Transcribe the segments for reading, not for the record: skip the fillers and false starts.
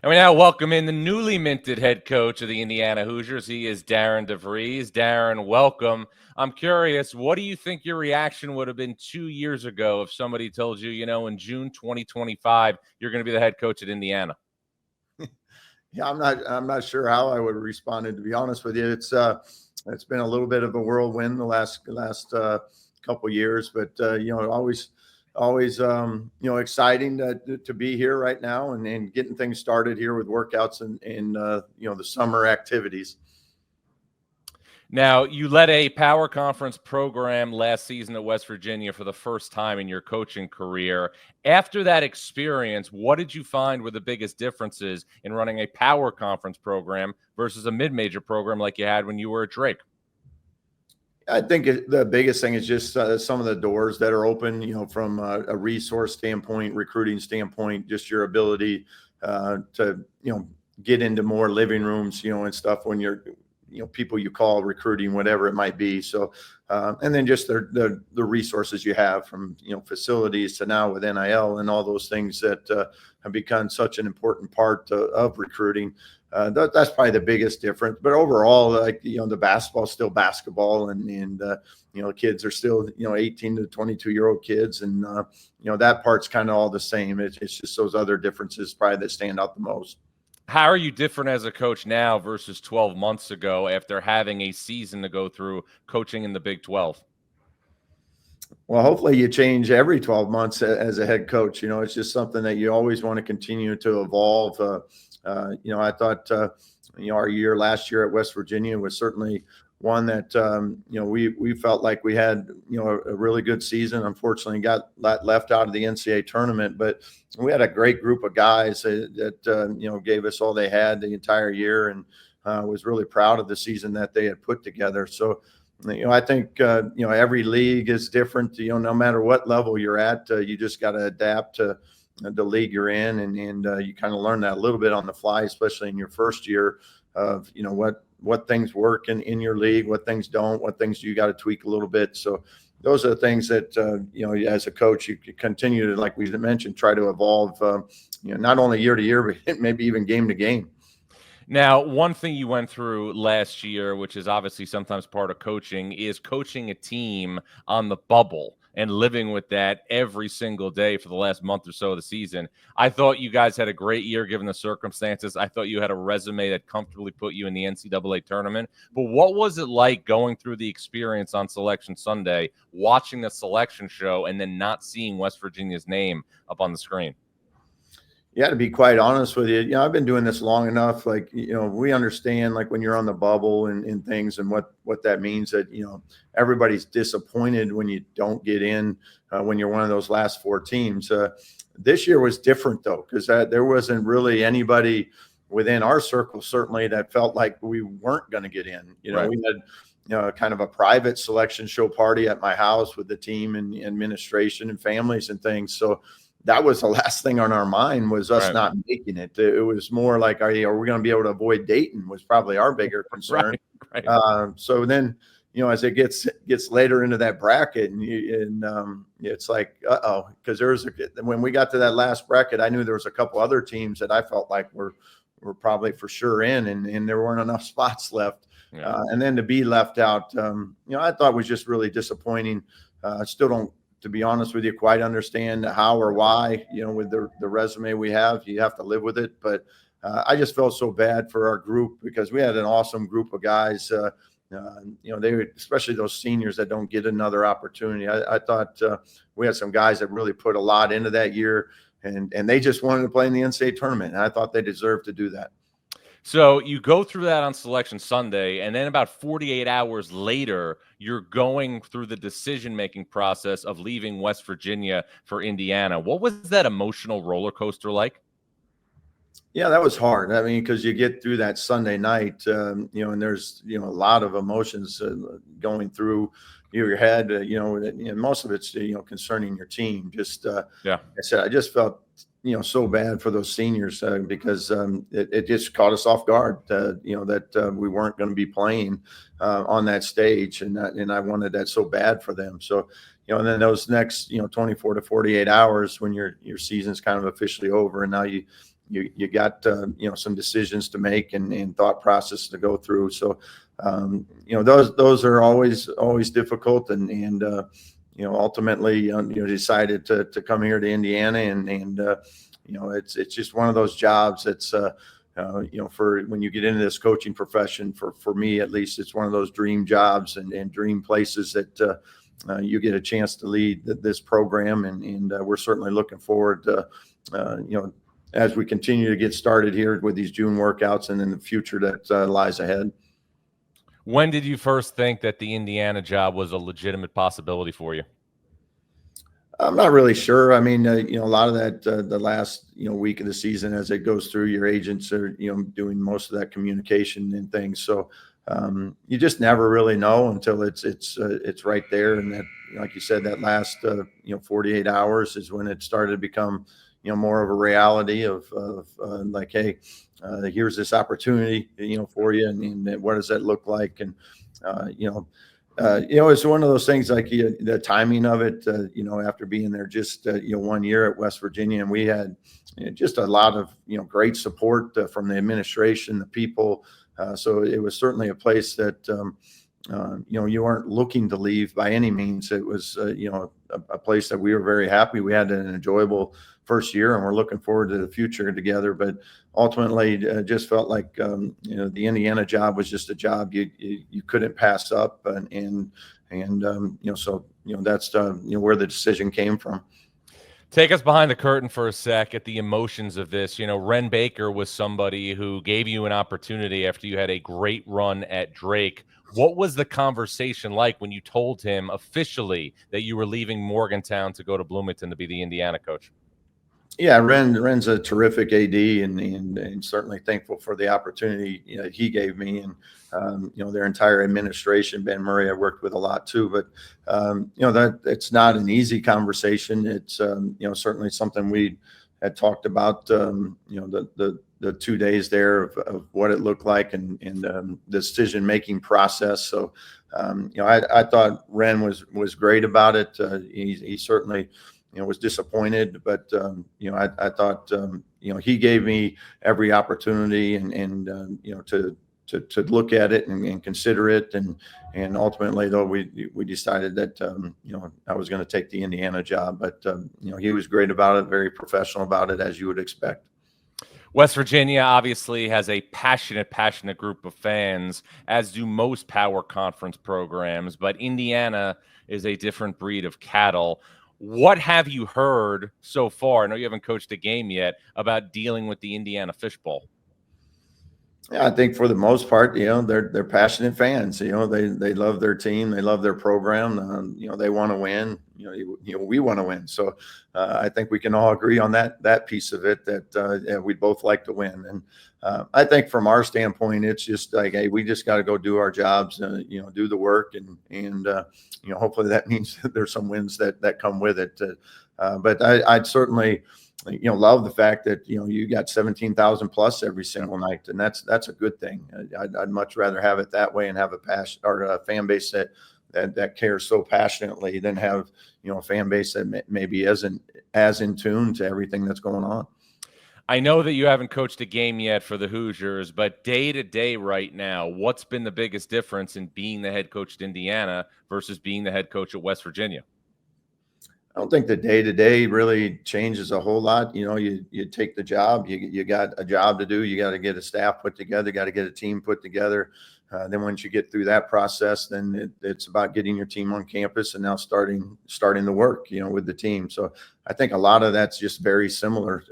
And we now welcome in the newly minted head coach of the Indiana Hoosiers. He is Darian DeVries. Darren, welcome. I'm curious, what do you think your reaction would have been 2 years ago if somebody told you, in June 2025, you're going to be the head coach at Indiana? Yeah, I'm not sure how I would have responded, to be honest with you. It's been a little bit of a whirlwind the last couple years, but always exciting to be here right now and getting things started here with workouts and the summer activities. Now, you led a power conference program last season at West Virginia for the first time in your coaching career. After that experience, what did you find were the biggest differences in running a power conference program versus a mid-major program like you had when you were at Drake? I think the biggest thing is just some of the doors that are open, from a resource standpoint, recruiting standpoint, just your ability to, get into more living rooms, and stuff when you're, people you call recruiting, whatever it might be. So, and then just the resources you have from, facilities to now with NIL and all those things that have become such an important part of recruiting. That's probably the biggest difference. But overall, the basketball is still basketball, and kids are still 18 to 22-year-old kids, and that part's kind of all the same. It's just those other differences probably that stand out the most. How are you different as a coach now versus 12 months ago after having a season to go through coaching in the Big 12? Well, hopefully you change every 12 months as a head coach. It's just something that you always want to continue to evolve. I thought, our year last year at West Virginia was certainly one that, we felt like we had, a really good season. Unfortunately, got left out of the NCAA tournament, but we had a great group of guys that gave us all they had the entire year, and was really proud of the season that they had put together. So, I think, every league is different. No matter what level you're at, you just got to adapt to the league you're in, and you kind of learn that a little bit on the fly, especially in your first year of, what things work in your league, what things don't, what things you got to tweak a little bit. So those are the things that, as a coach, you continue to, like we mentioned, try to evolve, not only year to year, but maybe even game to game. Now, one thing you went through last year, which is obviously sometimes part of coaching, is coaching a team on the bubble and living with that every single day for the last month or so of the season. I thought you guys had a great year given the circumstances. I thought you had a resume that comfortably put you in the NCAA tournament. But what was it like going through the experience on Selection Sunday, watching the selection show, and then not seeing West Virginia's name up on the screen? Yeah, to be quite honest with you, I've been doing this long enough. We understand, when you're on the bubble and things, and what that means, that, everybody's disappointed when you don't get in, when you're one of those last four teams. This year was different, though, because there wasn't really anybody within our circle, certainly, that felt like we weren't going to get in. Right. We had, kind of a private selection show party at my house with the team and administration and families and things. So that was the last thing on our mind, was us not making it. It was more like, are we going to be able to avoid Dayton, was probably our bigger concern. Right. So then, as it gets later into that bracket, and it's like, because when we got to that last bracket, I knew there was a couple other teams that I felt like were probably for sure in, and there weren't enough spots left. Yeah. And then to be left out, I thought was just really disappointing. I still don't, to be honest with you, quite understand how or why, with the resume we have, you have to live with it. But I just felt so bad for our group, because we had an awesome group of guys, they were, especially those seniors that don't get another opportunity. I thought we had some guys that really put a lot into that year, and they just wanted to play in the NCAA tournament. And I thought they deserved to do that. So you go through that on Selection Sunday, and then about 48 hours later, you're going through the decision-making process of leaving West Virginia for Indiana. What was that emotional roller coaster like? Yeah, that was hard. I mean, because you get through that Sunday night, and there's, a lot of emotions going through your head, and most of it's, concerning your team. Just, like I said, I just felt, so bad for those seniors, because it just caught us off guard, that we weren't going to be playing on that stage. And I wanted that so bad for them. So, and then those next, 24 to 48 hours when your season's kind of officially over, and now you you got some decisions to make and thought process to go through. So those are always difficult, and ultimately decided to come here to Indiana, and it's just one of those jobs that's for when you get into this coaching profession, for me at least, it's one of those dream jobs and dream places that you get a chance to lead this program, and we're certainly looking forward to as we continue to get started here with these June workouts and in the future that lies ahead. When did you first think that the Indiana job was a legitimate possibility for you? I'm not really sure. I mean, a lot of that the last week of the season, as it goes through, your agents are doing most of that communication and things. So you just never really know until it's right there. And that, like you said, that last 48 hours is when it started to become more of a reality of like, hey, here's this opportunity for you, and what does that look like? And it's one of those things, like the timing of it, after being there just 1 year at West Virginia, and we had just a lot of great support from the administration, the people. So it was certainly a place that you weren't looking to leave by any means. It was a place that we were very happy. We had an enjoyable first year, and we're looking forward to the future together. But ultimately, just felt like the Indiana job was just a job you couldn't pass up, and so that's where the decision came from. Take us behind the curtain for a sec at the emotions of this. Ren Baker was somebody who gave you an opportunity after you had a great run at Drake. What was the conversation like when you told him officially that you were leaving Morgantown to go to Bloomington to be the Indiana coach? Yeah, Ren's a terrific AD, and certainly thankful for the opportunity he gave me, and their entire administration. Ben Murray I worked with a lot too, but that it's not an easy conversation. It's certainly something we had talked about the 2 days there of what it looked like and the decision making process. So I thought Ren was great about it. He certainly was disappointed, but I thought he gave me every opportunity and to look at it and consider it, and ultimately though we decided that I was going to take the Indiana job, but he was great about it, very professional about it, as you would expect. West Virginia obviously has a passionate group of fans, as do most power conference programs, but Indiana is a different breed of cattle. What have you heard so far? I know you haven't coached a game yet, about dealing with the Indiana Fishbowl. Yeah, I think for the most part, they're passionate fans. They love their team, they love their program. They want to win. We want to win. So I think we can all agree on that piece of it, that we'd both like to win. And I think from our standpoint, it's just like, hey, we just got to go do our jobs, do the work, and hopefully that means that there's some wins that come with it. But I'd certainly love the fact that you got 17,000 plus every single night, and that's a good thing. I'd much rather have it that way and have a passion or a fan base that cares so passionately than have a fan base that maybe isn't as in tune to everything that's going on. I know that you haven't coached a game yet for the Hoosiers, but day to day right now, what's been the biggest difference in being the head coach at Indiana versus being the head coach at West Virginia? I don't think the day-to-day really changes a whole lot. You take the job, you got a job to do. You got to get a staff put together, got to get a team put together. Then once you get through that process, then it's about getting your team on campus and now starting the work, with the team. So I think a lot of that's just very similar.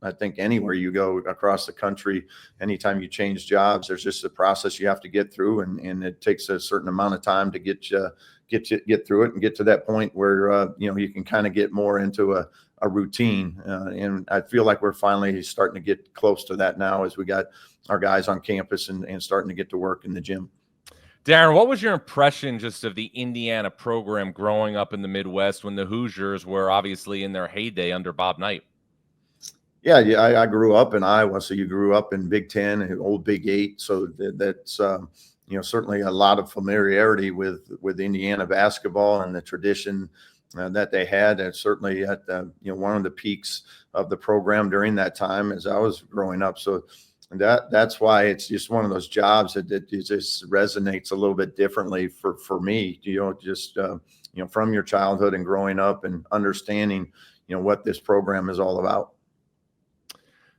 I think anywhere you go across the country, anytime you change jobs, there's just a process you have to get through, and it takes a certain amount of time to get through it and get to that point where you can kind of get more into a routine. And I feel like we're finally starting to get close to that now, as we got our guys on campus and starting to get to work in the gym. Darren, what was your impression just of the Indiana program growing up in the Midwest when the Hoosiers were obviously in their heyday under Bob Knight? Yeah, I grew up in Iowa, so you grew up in Big Ten and old Big Eight, so that's certainly a lot of familiarity with Indiana basketball and the tradition that they had, and certainly at one of the peaks of the program during that time as I was growing up. So that's why it's just one of those jobs that it just resonates a little bit differently for me. Just from your childhood and growing up and understanding what this program is all about.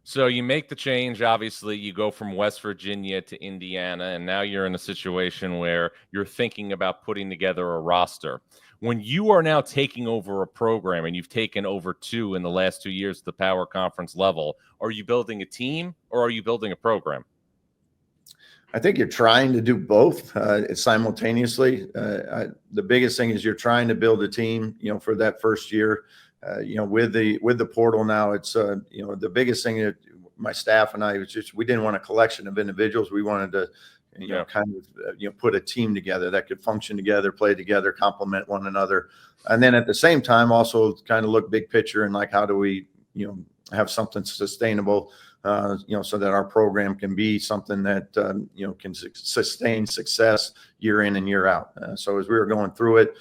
So you make the change. Obviously, you go from West Virginia to Indiana, and now you're in a situation where you're thinking about putting together a roster. When you are now taking over a program, and you've taken over two in the last 2 years at the Power Conference level, are you building a team or are you building a program? I think you're trying to do both simultaneously. The biggest thing is you're trying to build a team, for that first year. With the portal now, it's the biggest thing that my staff and I we didn't want a collection of individuals. We wanted to kind of put a team together that could function together, play together, complement one another, and then at the same time also kind of look big picture and like how do we have something sustainable, so that our program can be something that can sustain success year in and year out. So as we were going through it.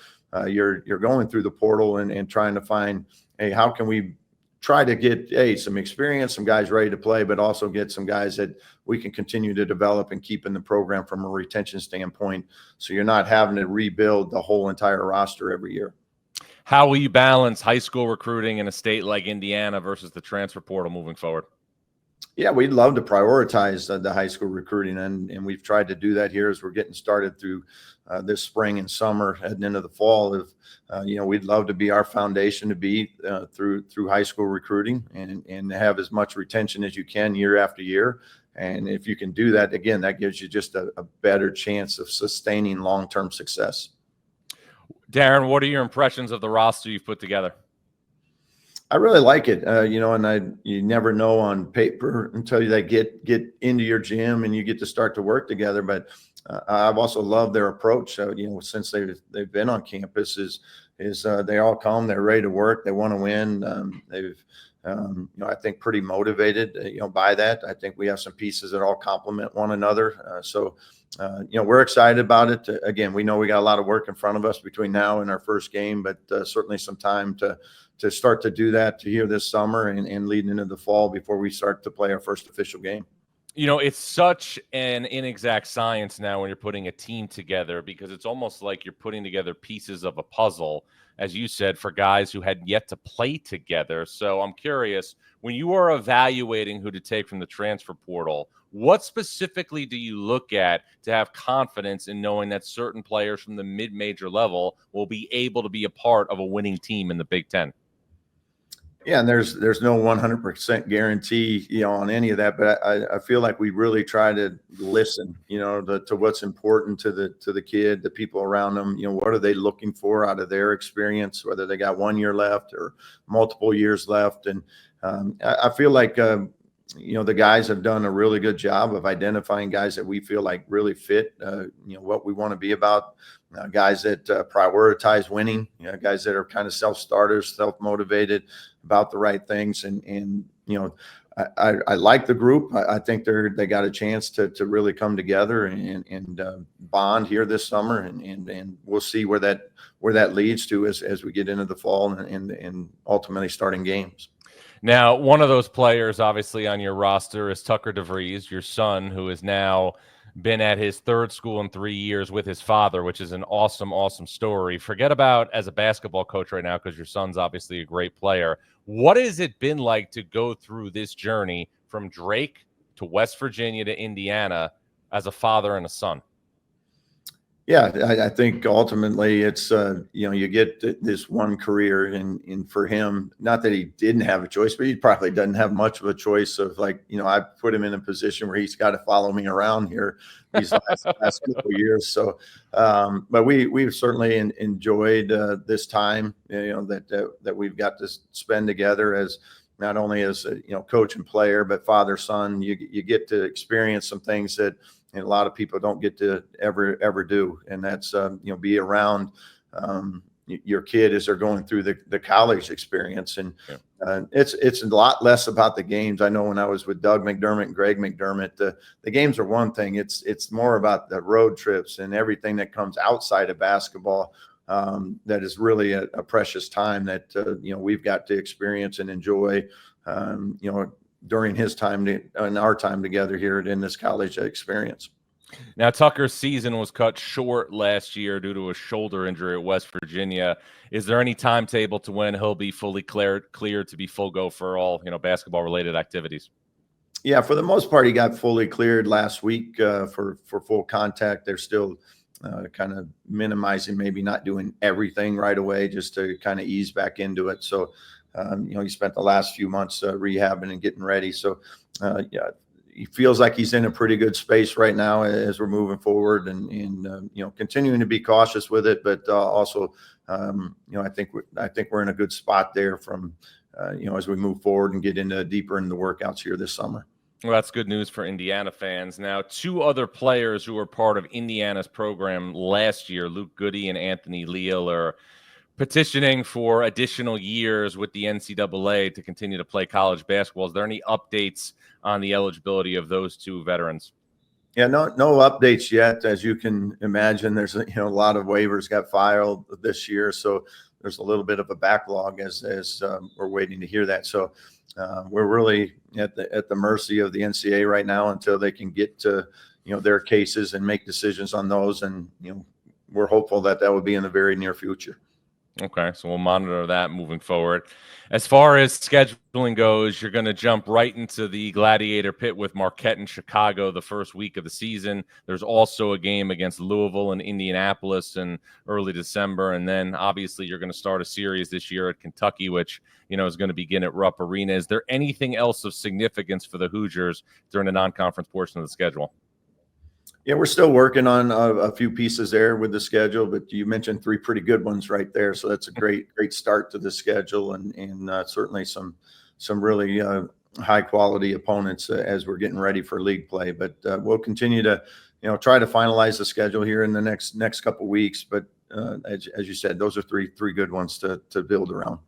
You're going through the portal and trying to find, hey, how can we try to get some experience, some guys ready to play, but also get some guys that we can continue to develop and keep in the program from a retention standpoint. So you're not having to rebuild the whole entire roster every year. How will you balance high school recruiting in a state like Indiana versus the transfer portal moving forward? Yeah, we'd love to prioritize the high school recruiting, and we've tried to do that here as we're getting started through this spring and summer, heading into the fall. We'd love to be our foundation to be through high school recruiting and have as much retention as you can year after year. And if you can do that, again, that gives you just a better chance of sustaining long-term success. Darren, what are your impressions of the roster you've put together? I really like it, and you never know on paper until they get into your gym and you get to start to work together. But I've also loved their approach. Since they've been on campus, is they all come, they're ready to work, they want to win. They've I think pretty motivated, by that. I think we have some pieces that all complement one another. So we're excited about it. Again, we know we got a lot of work in front of us between now and our first game, but certainly some time to start to do that here this summer and leading into the fall before we start to play our first official game. It's such an inexact science now when you're putting a team together, because it's almost like you're putting together pieces of a puzzle, as you said, for guys who had yet to play together. So I'm curious, when you are evaluating who to take from the transfer portal, what specifically do you look at to have confidence in knowing that certain players from the mid-major level will be able to be a part of a winning team in the Big Ten? Yeah, and there's no 100% guarantee, on any of that, but I feel like we really try to listen, to what's important to the kid, the people around them. What are they looking for out of their experience, whether they got 1 year left or multiple years left. And I feel like the guys have done a really good job of identifying guys that we feel like really fit, what we want to be about. Guys that prioritize winning, guys that are kind of self-starters, self-motivated about the right things. And I like the group. I think they got a chance to really come together and bond here this summer. And we'll see where that leads to as we get into the fall and ultimately starting games. Now, one of those players obviously on your roster is Tucker DeVries, your son, who has now been at his third school in 3 years with his father, which is an awesome, awesome story. Forget about as a basketball coach right now, because your son's obviously a great player. What has it been like to go through this journey from Drake to West Virginia to Indiana as a father and a son? Yeah, I think ultimately it's, you get this one career, and for him, not that he didn't have a choice, but he probably doesn't have much of a choice of I put him in a position where he's got to follow me around here these last couple of years. So, but we've certainly enjoyed this time, that we've got to spend together as not only as coach and player, but father, son. You get to experience some things that a lot of people don't get to ever do, and that's be around your kid as they're going through the college experience. And it's a lot less about the games. I know when I was with Doug McDermott and Gregg McDermott, the games are one thing. It's more about the road trips and everything that comes outside of basketball. that is really a precious time that, we've got to experience and enjoy, during his time and our time together here in this college experience. Now, Tucker's season was cut short last year due to a shoulder injury at West Virginia. Is there any timetable to when he'll be fully cleared to be full go for all, basketball-related activities? Yeah, for the most part, he got fully cleared last week for full contact. They're still kind of minimizing, maybe not doing everything right away, just to kind of ease back into it. So, he spent the last few months rehabbing and getting ready. So, he feels like he's in a pretty good space right now as we're moving forward and continuing to be cautious with it. But also, I think we're in a good spot there from, as we move forward and get deeper into the workouts here this summer. Well, that's good news for Indiana fans. Now, two other players who were part of Indiana's program last year, Luke Goody and Anthony Leal, are petitioning for additional years with the NCAA to continue to play college basketball. Is there any updates on the eligibility of those two veterans? Yeah, no updates yet. As you can imagine, there's a lot of waivers got filed this year, so there's a little bit of a backlog as we're waiting to hear that. So we're really at the mercy of the NCAA right now until they can get to their cases and make decisions on those, and we're hopeful that will be in the very near future. Okay, so we'll monitor that moving forward. As far as scheduling goes, you're going to jump right into the Gladiator Pit with Marquette in Chicago the first week of the season. There's also a game against Louisville and Indianapolis in early December. And then, obviously, you're going to start a series this year at Kentucky, which, is going to begin at Rupp Arena. Is there anything else of significance for the Hoosiers during the non-conference portion of the schedule? Yeah, we're still working on a few pieces there with the schedule, but you mentioned three pretty good ones right there. So that's a great start to the schedule, and certainly some really high quality opponents as we're getting ready for league play. But we'll continue to try to finalize the schedule here in the next couple of weeks. But as you said, those are three good ones to build around.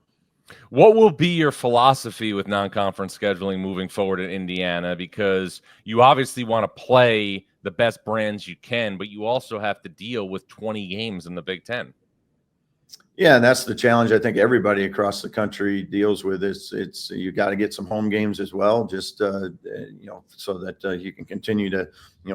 What will be your philosophy with non-conference scheduling moving forward in Indiana? Because you obviously want to play the best brands you can, but you also have to deal with 20 games in the Big Ten. Yeah, and that's the challenge I think everybody across the country deals with. It's you got to get some home games as well, just so that you can continue to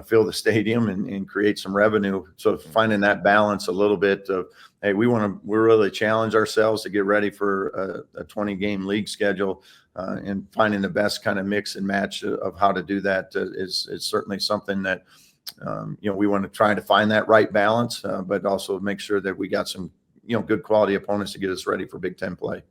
fill the stadium and create some revenue. So finding that balance a little bit of, hey, we really challenge ourselves to get ready for a 20-game league schedule, and finding the best kind of mix and match of how to do that is certainly something that we want to try to find that right balance, but also make sure that we got some good quality opponents to get us ready for Big Ten play.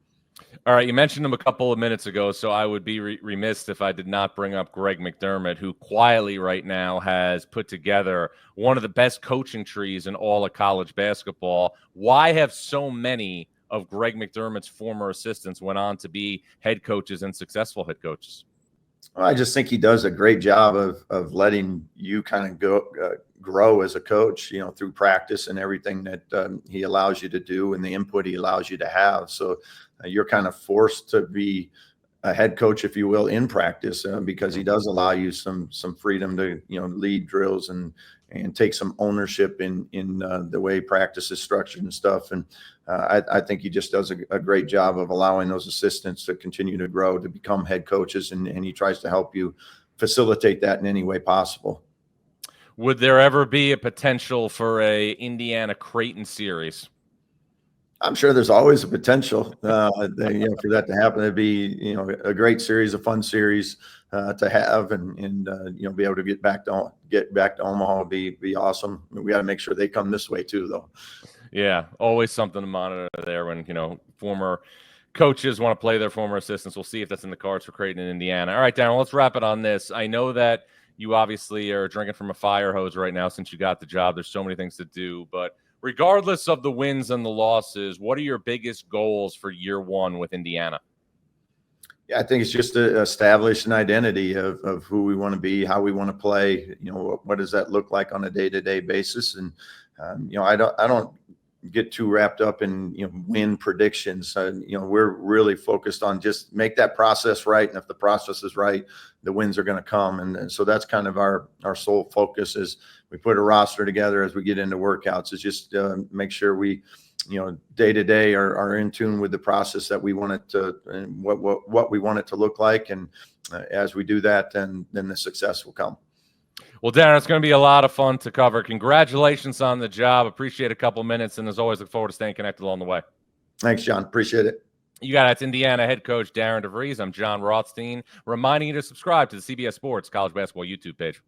All right, you mentioned him a couple of minutes ago, so I would be remiss if I did not bring up Gregg McDermott, who quietly right now has put together one of the best coaching trees in all of college basketball. Why have so many of Gregg McDermott's former assistants went on to be head coaches and successful head coaches? Well, I just think he does a great job of letting you kind of grow as a coach, through practice and everything that he allows you to do and the input he allows you to have. So you're kind of forced to be a head coach, if you will, in practice, because he does allow you some freedom to lead drills and take some ownership in the way practice is structured and stuff. And I think he just does a great job of allowing those assistants to continue to grow, to become head coaches, and he tries to help you facilitate that in any way possible. Would there ever be a potential for a Indiana Creighton series? I'm sure there's always a potential for that to happen. It'd be a great series, a fun series to have, and be able to get back to Omaha would be awesome. We got to make sure they come this way too, though. Yeah, always something to monitor there when former coaches want to play their former assistants. We'll see if that's in the cards for Creighton in Indiana. All right, Darren, let's wrap it on this. I know that you obviously are drinking from a fire hose right now since you got the job. There's so many things to do, but regardless of the wins and the losses, what are your biggest goals for year one with Indiana? Yeah, I think it's just to establish an identity of who we want to be, how we want to play. What does that look like on a day-to-day basis? And I don't get too wrapped up in win predictions. We're really focused on just make that process right, and if the process is right, the wins are going to come. And so that's kind of our sole focus as we put a roster together as we get into workouts, is just make sure we day to day are in tune with the process that we want it to, and what we want it to look like. And as we do that, then the success will come. Well, Darren, it's going to be a lot of fun to cover. Congratulations on the job. Appreciate a couple minutes, and as always, look forward to staying connected along the way. Thanks, John. Appreciate it. You got it. It's Indiana head coach Darian DeVries. I'm John Rothstein, reminding you to subscribe to the CBS Sports College Basketball YouTube page.